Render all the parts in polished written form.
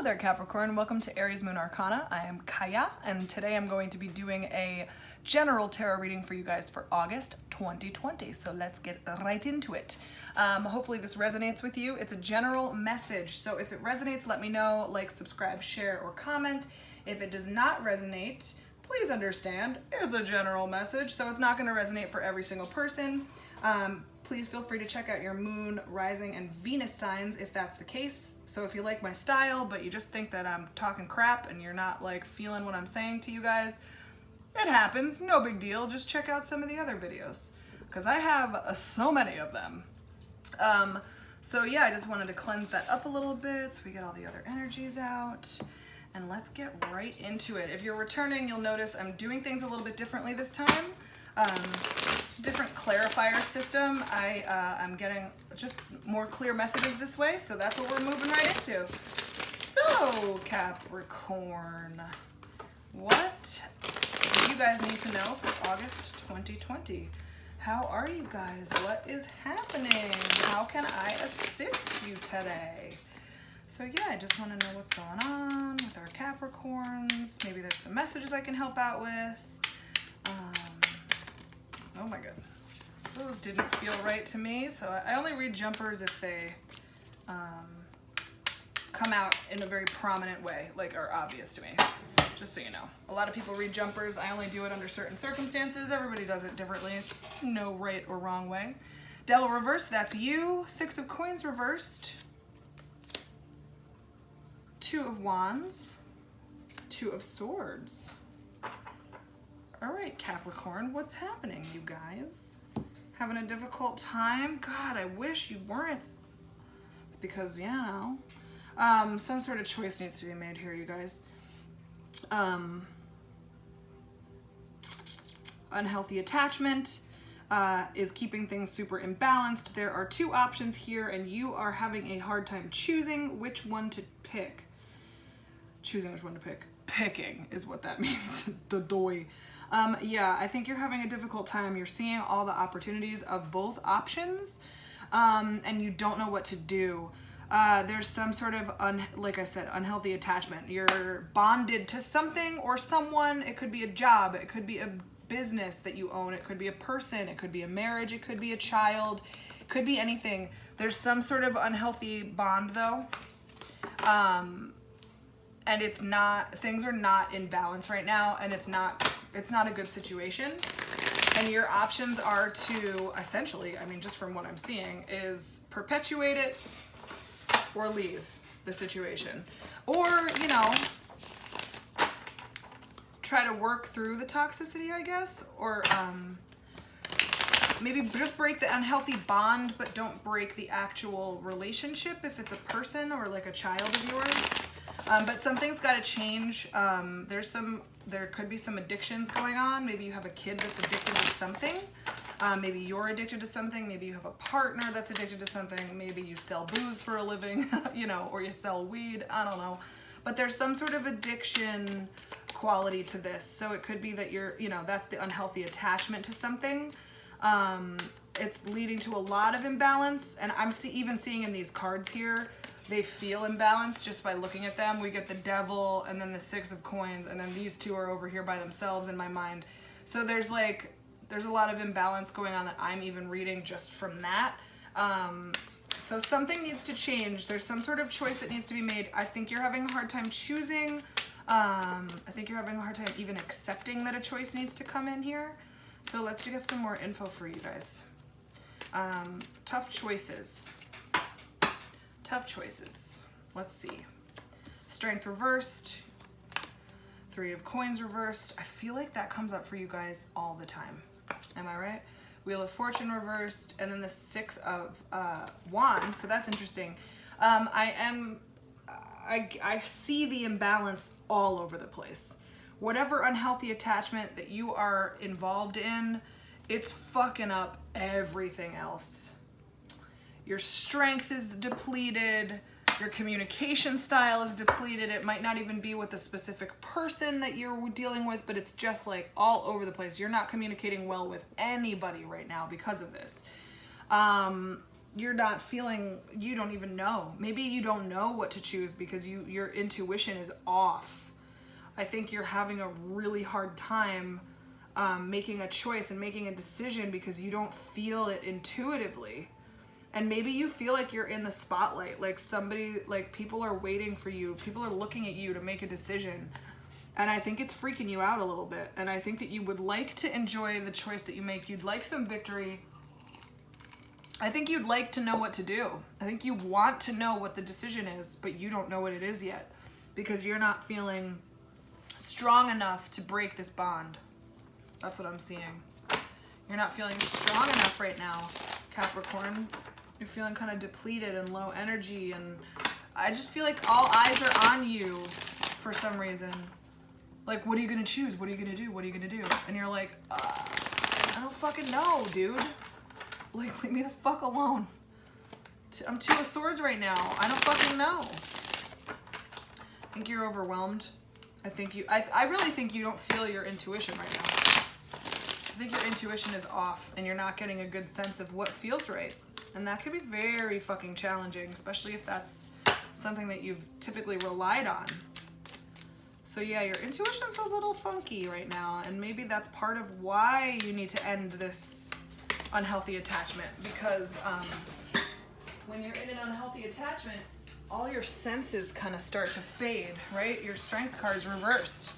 there, Capricorn. Welcome to Aries Moon Arcana. I am Kaya, and today I'm going to be doing a general tarot reading for you guys for August 2020. So let's get right into it. Hopefully this resonates with you. It's a general message, so if it resonates, let me know. Like, subscribe, share, or comment. If it does not resonate, please understand it's a general message, so it's not going to resonate for every single person. Please feel free to check out your moon, rising, and Venus signs if that's the case. So if you like my style, but you just think that I'm talking crap and you're not like feeling what I'm saying to you guys, it happens, no big deal. Just check out some of the other videos because I have so many of them. So yeah, I just wanted to cleanse that up a little bit so we get all the other energies out. And let's get right into it. If you're returning, you'll notice I'm doing things a little bit differently this time. It's a different clarifier system. I'm getting just more clear messages this way, so that's what we're moving right into. So, Capricorn, what do you guys need to know for August 2020? How are you guys? What is happening? How can I assist you today? So yeah, I just want to know what's going on with our Capricorns. Maybe there's some messages I can help out with. Oh my god, those didn't feel right to me. So I only read jumpers if they come out in a very prominent way, like are obvious to me, just so you know. A lot of people read jumpers. I only do it under certain circumstances. Everybody does it differently. It's no right or wrong way. Devil reversed, that's you. Six of Coins reversed. Two of Wands. Two of Swords. All right, Capricorn, what's happening, you guys? Having a difficult time? God, I wish you weren't. Because, you know, some sort of choice needs to be made here, you guys. Unhealthy attachment is keeping things super imbalanced. There are two options here, and you are having a hard time choosing which one to pick. Choosing which one to pick. Picking is what that means. The doy. Yeah, I think you're having a difficult time. You're seeing all the opportunities of both options, and you don't know what to do. There's some sort of, like I said, unhealthy attachment. You're bonded to something or someone. It could be a job. It could be a business that you own. It could be a person. It could be a marriage. It could be a child. It could be anything. There's some sort of unhealthy bond, though. And it's not, things are not in balance right now, and it's not a good situation. And your options are to essentially, I mean, just from what I'm seeing, is perpetuate it or leave the situation. Or, you know, try to work through the toxicity, I guess, or maybe just break the unhealthy bond, but don't break the actual relationship if it's a person or like a child of yours. But something's got to change. There could be some addictions going on. Maybe you have a kid that's addicted to something. Maybe you're addicted to something. Maybe you have a partner that's addicted to something. Maybe you sell booze for a living, you know, or you sell weed. I don't know. But there's some sort of addiction quality to this. So it could be that you're, you know, that's the unhealthy attachment to something. It's leading to a lot of imbalance. And I'm even seeing in these cards here, they feel imbalanced just by looking at them. We get the Devil and then the Six of Coins, and then these two are over here by themselves in my mind. So there's a lot of imbalance going on that I'm even reading just from that. So something needs to change. There's some sort of choice that needs to be made. I think you're having a hard time choosing. I think you're having a hard time even accepting that a choice needs to come in here. So let's get some more info for you guys. Tough choices. Tough choices. Let's see. Strength reversed. Three of Coins reversed. I feel like that comes up for you guys all the time. Am I right? Wheel of Fortune reversed. And then the Six of Wands. So that's interesting. I see the imbalance all over the place. Whatever unhealthy attachment that you are involved in, it's fucking up everything else. Your strength is depleted. Your communication style is depleted. It might not even be with a specific person that you're dealing with, but it's just like all over the place. You're not communicating well with anybody right now because of this. you're not feeling, you don't even know. Maybe you don't know what to choose because your intuition is off. I think you're having a really hard time making a choice and making a decision because you don't feel it intuitively. And maybe you feel like you're in the spotlight, like somebody, like people are waiting for you. People are looking at you to make a decision. And I think it's freaking you out a little bit. And I think that you would like to enjoy the choice that you make. You'd like some victory. I think you'd like to know what to do. I think you want to know what the decision is, but you don't know what it is yet because you're not feeling strong enough to break this bond. That's what I'm seeing. You're not feeling strong enough right now, Capricorn. You're feeling kind of depleted and low energy, and I just feel like all eyes are on you for some reason. Like, what are you gonna choose? What are you gonna do? What are you gonna do? And you're like, I don't fucking know, dude. Like, leave me the fuck alone. I'm 2 of Swords right now. I don't fucking know. I think you're overwhelmed. I really think you don't feel your intuition right now. I think your intuition is off and you're not getting a good sense of what feels right. And that can be very fucking challenging, especially if that's something that you've typically relied on. So yeah, your intuition's a little funky right now, and maybe that's part of why you need to end this unhealthy attachment, because when you're in an unhealthy attachment, all your senses kind of start to fade, right? Your strength card's reversed.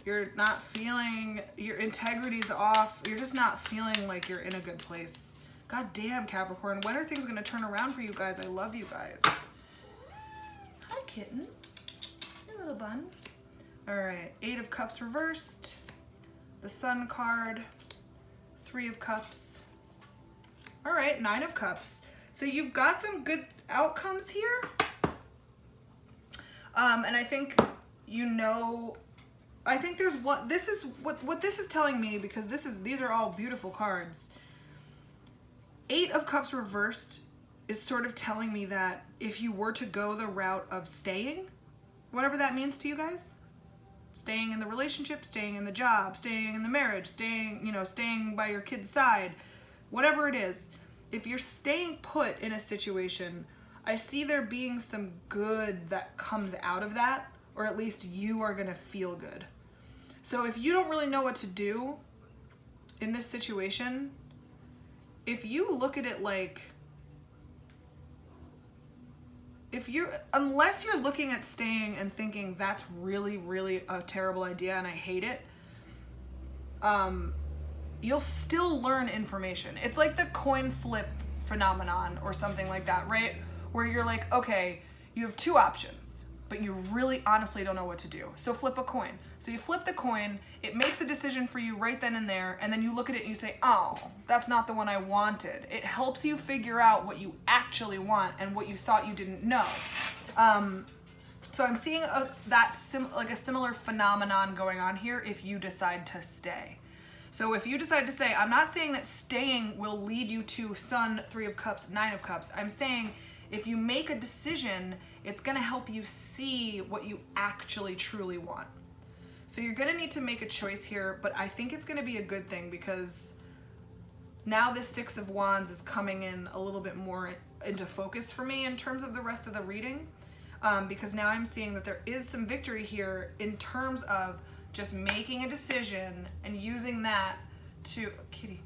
You're not feeling, your integrity's off. You're just not feeling like you're in a good place. God damn, Capricorn. When are things going to turn around for you guys? I love you guys. Hi, kitten. Hey, little bun. All right. 8 of Cups reversed. The Sun card. 3 of Cups. All right. 9 of Cups. So you've got some good outcomes here. And I think, I think there's what this is telling me, because these are all beautiful cards. 8 of Cups reversed is sort of telling me that if you were to go the route of staying, whatever that means to you guys, staying in the relationship, staying in the job, staying in the marriage, staying by your kid's side, whatever it is, if you're staying put in a situation, I see there being some good that comes out of that, or at least you are gonna feel good. So if you don't really know what to do in this situation, if you look at it like, unless you're looking at staying and thinking that's really, really a terrible idea and I hate it, you'll still learn information. It's like the coin flip phenomenon or something like that, right? Where you're like, okay, you have 2 options, but you really honestly don't know what to do. So flip a coin. So you flip the coin, it makes a decision for you right then and there, and then you look at it and you say, oh, that's not the one I wanted. It helps you figure out what you actually want and what you thought you didn't know. So I'm seeing like a similar phenomenon going on here if you decide to stay. So if you decide to stay, I'm not saying that staying will lead you to Sun, 3 of Cups, 9 of Cups. I'm saying if you make a decision, it's gonna help you see what you actually truly want. So you're gonna need to make a choice here, but I think it's gonna be a good thing, because now this 6 of Wands is coming in a little bit more into focus for me in terms of the rest of the reading, because now I'm seeing that there is some victory here in terms of just making a decision and using that to, oh, kitty,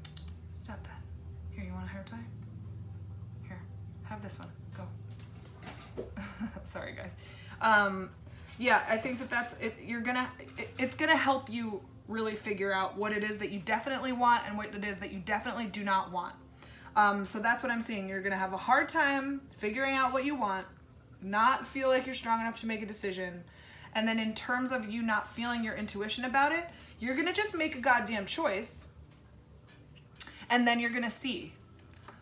stop that. Here, you want a hair tie? Here, have this one, go. Sorry guys. Yeah, I think that's it. It's gonna help you really figure out what it is that you definitely want and what it is that you definitely do not want. So that's what I'm seeing. You're gonna have a hard time figuring out what you want, not feel like you're strong enough to make a decision. And then in terms of you not feeling your intuition about it, you're gonna just make a goddamn choice, and then you're gonna see,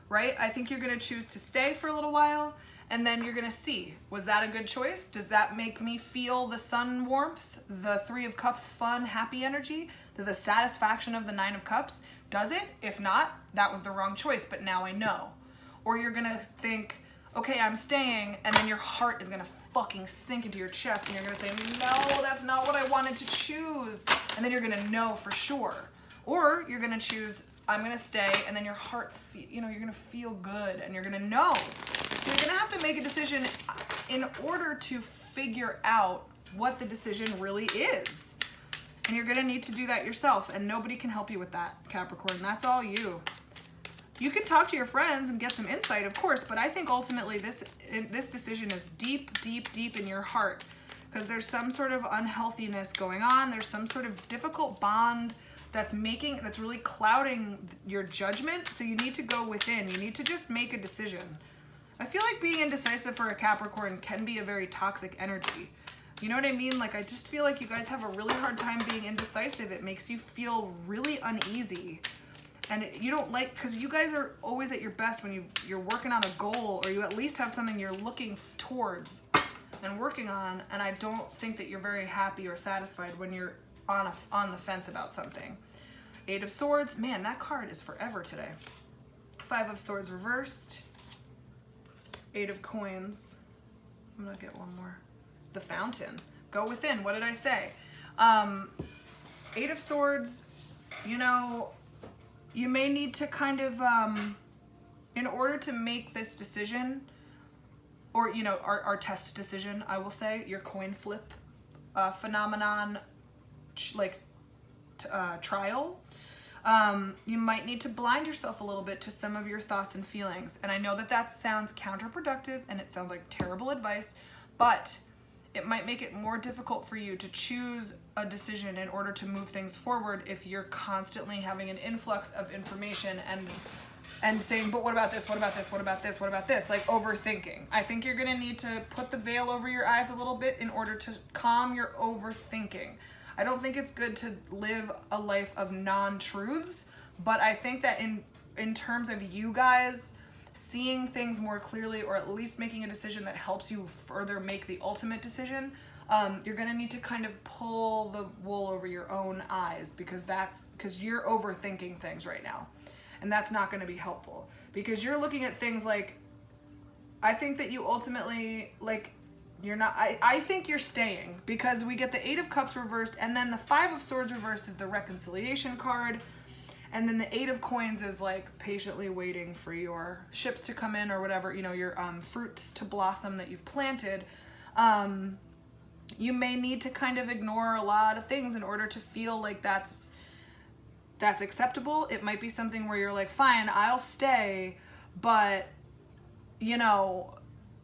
right? I think you're gonna choose to stay for a little while, and then you're gonna see, was that a good choice? Does that make me feel the sun warmth, the 3 of Cups fun, happy energy, the satisfaction of the 9 of Cups? Does it? If not, that was the wrong choice, but now I know. Or you're gonna think, okay, I'm staying, and then your heart is gonna fucking sink into your chest, and you're gonna say, no, that's not what I wanted to choose. And then you're gonna know for sure. Or you're gonna choose, I'm gonna stay, and then your heart, you're gonna feel good, and you're gonna know. So you're gonna have to make a decision in order to figure out what the decision really is. And you're gonna need to do that yourself, and nobody can help you with that, Capricorn. That's all you. You can talk to your friends and get some insight, of course, but I think ultimately this decision is deep, deep, deep in your heart, because there's some sort of unhealthiness going on. There's some sort of difficult bond that's really clouding your judgment. So you need to go within. You need to just make a decision. I feel like being indecisive for a Capricorn can be a very toxic energy. You know what I mean? Like, I just feel like you guys have a really hard time being indecisive. It makes you feel really uneasy. And you don't like, because you guys are always at your best when you're working on a goal, or you at least have something you're looking towards and working on. And I don't think that you're very happy or satisfied when you're on the fence about something. 8 of Swords, man, that card is forever today. 5 of Swords reversed. 8 of Coins. I'm gonna get one more. The Fountain. Go within. What did I say? 8 of Swords, you know, you may need to kind of, in order to make this decision, or, you know, our test decision, I will say, your coin flip phenomenon, trial, you might need to blind yourself a little bit to some of your thoughts and feelings. And I know that that sounds counterproductive and it sounds like terrible advice, but it might make it more difficult for you to choose a decision in order to move things forward if you're constantly having an influx of information and saying, but what about this, what about this, what about this, what about this, like overthinking. I think you're gonna need to put the veil over your eyes a little bit in order to calm your overthinking. I don't think it's good to live a life of non-truths, but I think that in terms of you guys seeing things more clearly, or at least making a decision that helps you further make the ultimate decision, you're gonna need to kind of pull the wool over your own eyes, because you're overthinking things right now. And that's not gonna be helpful, because you're looking at things like, I think that you ultimately, like, you're not, I think you're staying, because we get the 8 of Cups reversed, and then the 5 of Swords reversed is the reconciliation card. And then the 8 of Coins is like patiently waiting for your ships to come in, or whatever, you know, your fruits to blossom that you've planted. You may need to kind of ignore a lot of things in order to feel like that's acceptable. It might be something where you're like, fine, I'll stay, but, you know,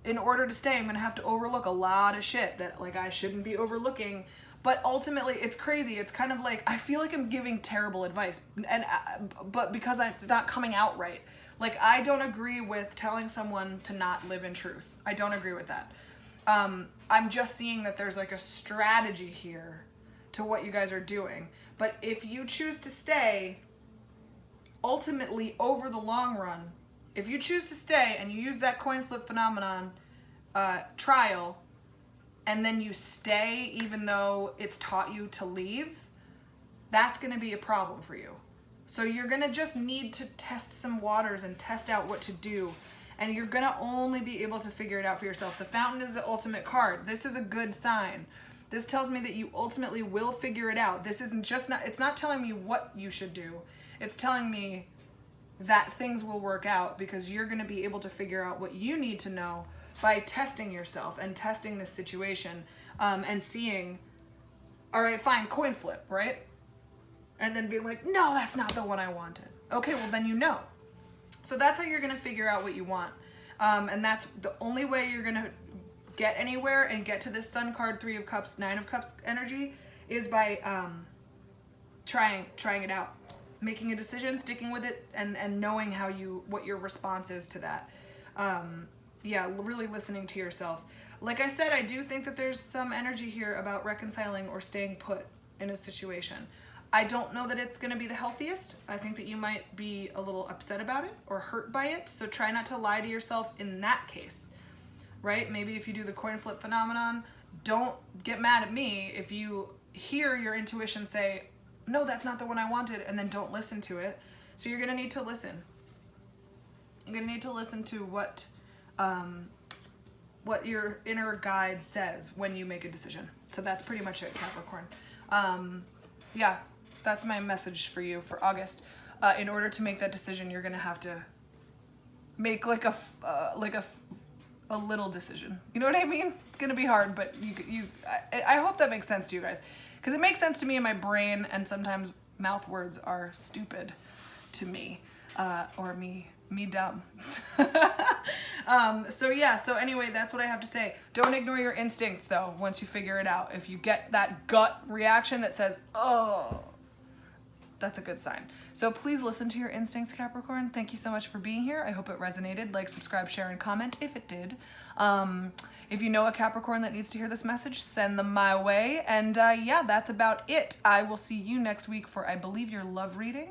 in order to stay, I'm going to have to overlook a lot of shit that, like, I shouldn't be overlooking. But ultimately, it's crazy. It's kind of like, I feel like I'm giving terrible advice, but because it's not coming out right. Like, I don't agree with telling someone to not live in truth. I don't agree with that. I'm just seeing that there's like a strategy here to what you guys are doing. But if you choose to stay, ultimately, over the long run, if you choose to stay and you use that coin flip phenomenon trial, and then you stay even though it's taught you to leave, that's gonna be a problem for you. So you're gonna just need to test some waters and test out what to do. And you're gonna only be able to figure it out for yourself. The Fountain is the ultimate card. This is a good sign. This tells me that you ultimately will figure it out. This isn't just it's not telling me what you should do. It's telling me that things will work out, because you're gonna be able to figure out what you need to know by testing yourself and testing this situation, and seeing, all right, fine, coin flip, right? And then being like, no, that's not the one I wanted. Okay, well then you know. So that's how you're gonna figure out what you want. And that's the only way you're gonna get anywhere and get to this Sun card, 3 of Cups, 9 of Cups energy, is by trying it out. Making a decision, sticking with it, and knowing what your response is to that. Yeah, really listening to yourself. Like I said, I do think that there's some energy here about reconciling or staying put in a situation. I don't know that it's going to be the healthiest. I think that you might be a little upset about it or hurt by it. So try not to lie to yourself in that case, right? Maybe if you do the coin flip phenomenon, don't get mad at me if you hear your intuition say, no, that's not the one I wanted, and then don't listen to it. So you're going to need to listen. You're going to need to listen to what your inner guide says when you make a decision. So that's pretty much it, Capricorn. Yeah, that's my message for you for August. in order to make that decision, you're gonna have to make like a little decision. You know what I mean? It's gonna be hard, but I hope that makes sense to you guys, because it makes sense to me in my brain, and sometimes mouth words are stupid to me, or me dumb. So yeah, so anyway, that's what I have to say. Don't ignore your instincts though, once you figure it out. If you get that gut reaction that says, oh, that's a good sign. So please listen to your instincts, Capricorn. Thank you so much for being here. I hope it resonated. Like, subscribe, share, and comment if it did. If you know a Capricorn that needs to hear this message, send them my way. And yeah, that's about it. I will see you next week for, I believe, your love reading.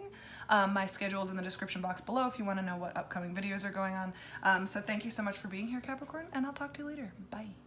My schedule is in the description box below if you want to know what upcoming videos are going on. So thank you so much for being here, Capricorn, and I'll talk to you later. Bye.